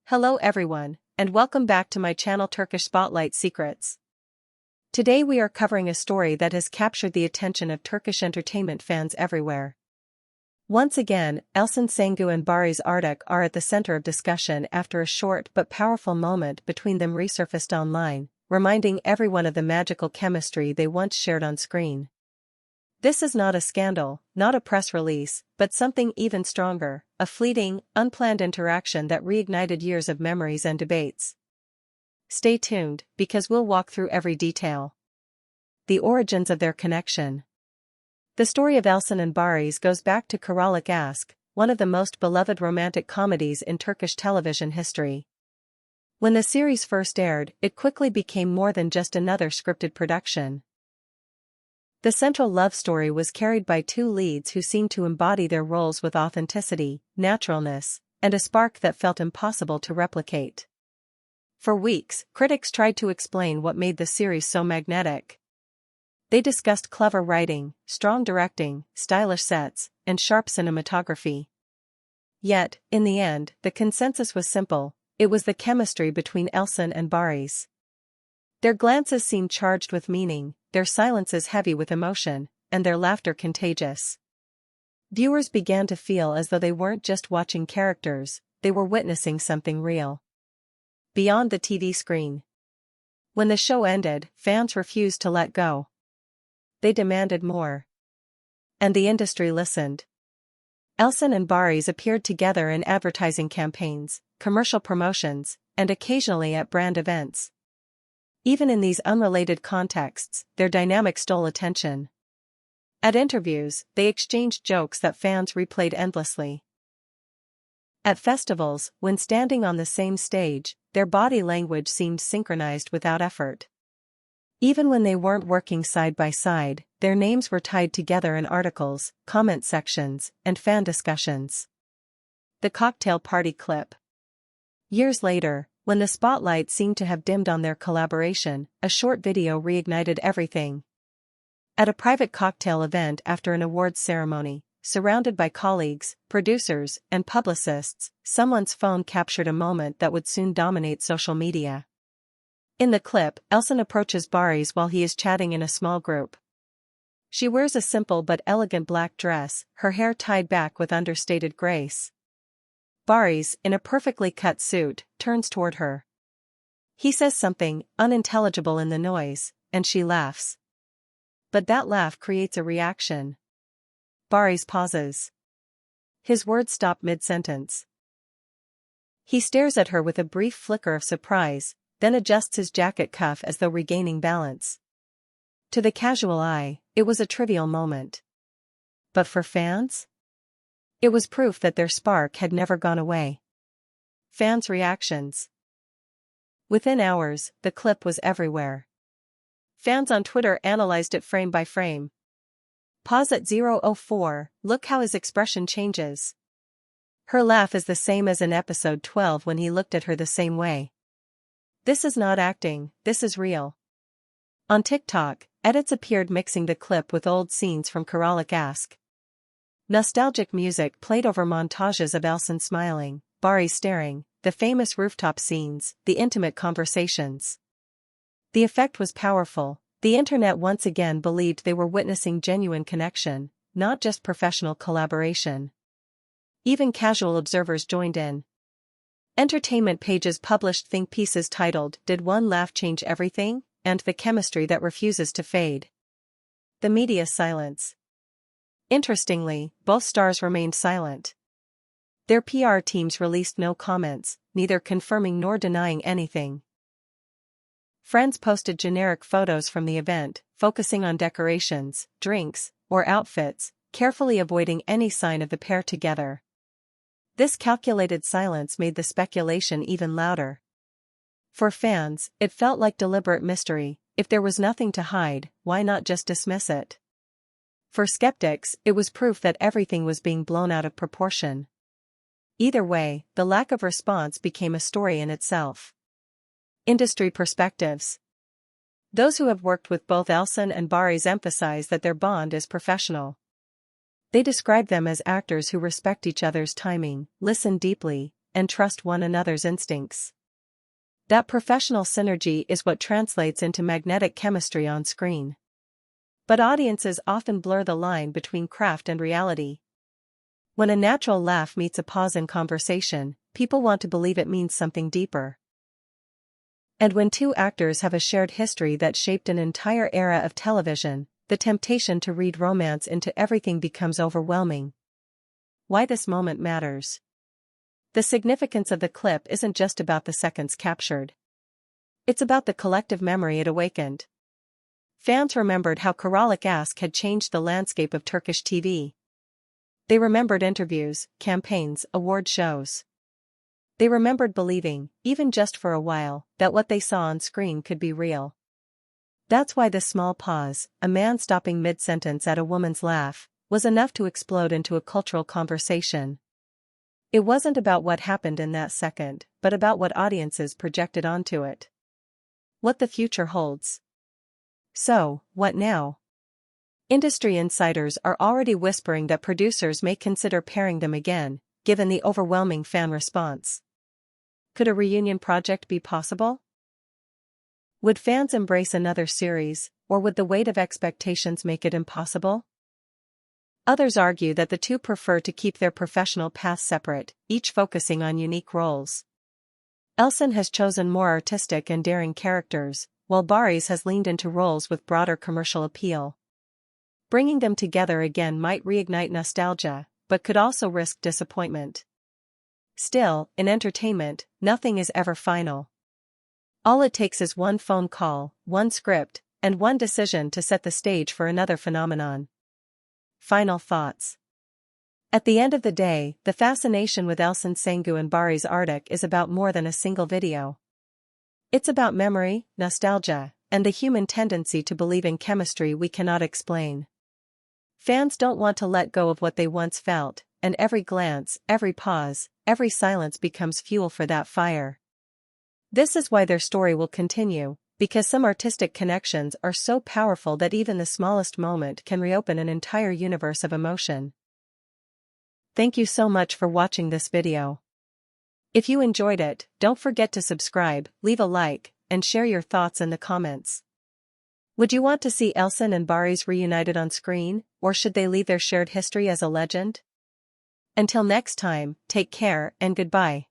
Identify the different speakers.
Speaker 1: Hello everyone, and welcome back to my channel Turkish Spotlight Secrets. Today we are covering a story that has captured the attention of Turkish entertainment fans everywhere. Once again, Elçin Sengu and Barış Arduç are at the center of discussion after a short but powerful moment between them resurfaced online, reminding everyone of the magical chemistry they once shared on screen. This is not a scandal, not a press release, but something even stronger, a fleeting, unplanned interaction that reignited years of memories and debates. Stay tuned, because we'll walk through every detail. The origins of their connection. The story of Elçin and Barış goes back to Karalık Aşk, one of the most beloved romantic comedies in Turkish television history. When the series first aired, it quickly became more than just another scripted production. The central love story was carried by two leads who seemed to embody their roles with authenticity, naturalness, and a spark that felt impossible to replicate. For weeks, critics tried to explain what made the series so magnetic. They discussed clever writing, strong directing, stylish sets, and sharp cinematography. Yet, in the end, the consensus was simple: it was the chemistry between Elçin and Barış. Their glances seemed charged with meaning, their silences heavy with emotion, and their laughter contagious. Viewers began to feel as though they weren't just watching characters, they were witnessing something real. Beyond the TV screen. When the show ended, fans refused to let go. They demanded more. And the industry listened. Elçin and Barış appeared together in advertising campaigns, commercial promotions, and occasionally at brand events. Even in these unrelated contexts, their dynamic stole attention. At interviews, they exchanged jokes that fans replayed endlessly. At festivals, when standing on the same stage, their body language seemed synchronized without effort. Even when they weren't working side by side, their names were tied together in articles, comment sections, and fan discussions. The cocktail party clip. Years later, when the spotlight seemed to have dimmed on their collaboration, a short video reignited everything. At a private cocktail event after an awards ceremony, surrounded by colleagues, producers, and publicists, someone's phone captured a moment that would soon dominate social media. In the clip, Elçin approaches Barış while he is chatting in a small group. She wears a simple but elegant black dress, her hair tied back with understated grace. Barış, in a perfectly cut suit, turns toward her. He says something unintelligible in the noise, and she laughs. But that laugh creates a reaction. Barış pauses. His words stop mid-sentence. He stares at her with a brief flicker of surprise, then adjusts his jacket cuff as though regaining balance. To the casual eye, it was a trivial moment. But for fans? It was proof that their spark had never gone away. Fans' reactions. Within hours, the clip was everywhere. Fans on Twitter analyzed it frame by frame. Pause at 0:04, look how his expression changes. Her laugh is the same as in episode 12 when he looked at her the same way. This is not acting, this is real. On TikTok, edits appeared mixing the clip with old scenes from Karalık Aşk. Nostalgic music played over montages of Elçin smiling, Barış staring, the famous rooftop scenes, the intimate conversations. The effect was powerful. The internet once again believed they were witnessing genuine connection, not just professional collaboration. Even casual observers joined in. Entertainment pages published think pieces titled "Did One Laugh Change Everything?" and "The Chemistry That Refuses to Fade." The media silence. Interestingly, both stars remained silent. Their PR teams released no comments, neither confirming nor denying anything. Friends posted generic photos from the event, focusing on decorations, drinks, or outfits, carefully avoiding any sign of the pair together. This calculated silence made the speculation even louder. For fans, it felt like deliberate mystery. If there was nothing to hide, why not just dismiss it? For skeptics, it was proof that everything was being blown out of proportion. Either way, the lack of response became a story in itself. Industry perspectives. Those who have worked with both Elçin and Barış emphasize that their bond is professional. They describe them as actors who respect each other's timing, listen deeply, and trust one another's instincts. That professional synergy is what translates into magnetic chemistry on screen. But audiences often blur the line between craft and reality. When a natural laugh meets a pause in conversation, people want to believe it means something deeper. And when two actors have a shared history that shaped an entire era of television, the temptation to read romance into everything becomes overwhelming. Why this moment matters. The significance of the clip isn't just about the seconds captured. It's about the collective memory it awakened. Fans remembered how Karalık Aşk had changed the landscape of Turkish TV. They remembered interviews, campaigns, award shows. They remembered believing, even just for a while, that what they saw on screen could be real. That's why this small pause, a man stopping mid-sentence at a woman's laugh, was enough to explode into a cultural conversation. It wasn't about what happened in that second, but about what audiences projected onto it. What the future holds. So, what now? Industry insiders are already whispering that producers may consider pairing them again, given the overwhelming fan response. Could a reunion project be possible? Would fans embrace another series, or would the weight of expectations make it impossible? Others argue that the two prefer to keep their professional paths separate, each focusing on unique roles. Elçin has chosen more artistic and daring characters, while Barış has leaned into roles with broader commercial appeal. Bringing them together again might reignite nostalgia, but could also risk disappointment. Still, in entertainment, nothing is ever final. All it takes is one phone call, one script, and one decision to set the stage for another phenomenon. Final thoughts. At the end of the day, the fascination with Elçin Sengu and Barış Arduç is about more than a single video. It's about memory, nostalgia, and the human tendency to believe in chemistry we cannot explain. Fans don't want to let go of what they once felt, and every glance, every pause, every silence becomes fuel for that fire. This is why their story will continue, because some artistic connections are so powerful that even the smallest moment can reopen an entire universe of emotion. Thank you so much for watching this video. If you enjoyed it, don't forget to subscribe, leave a like, and share your thoughts in the comments. Would you want to see Elçin and Barış reunited on screen, or should they leave their shared history as a legend? Until next time, take care and goodbye.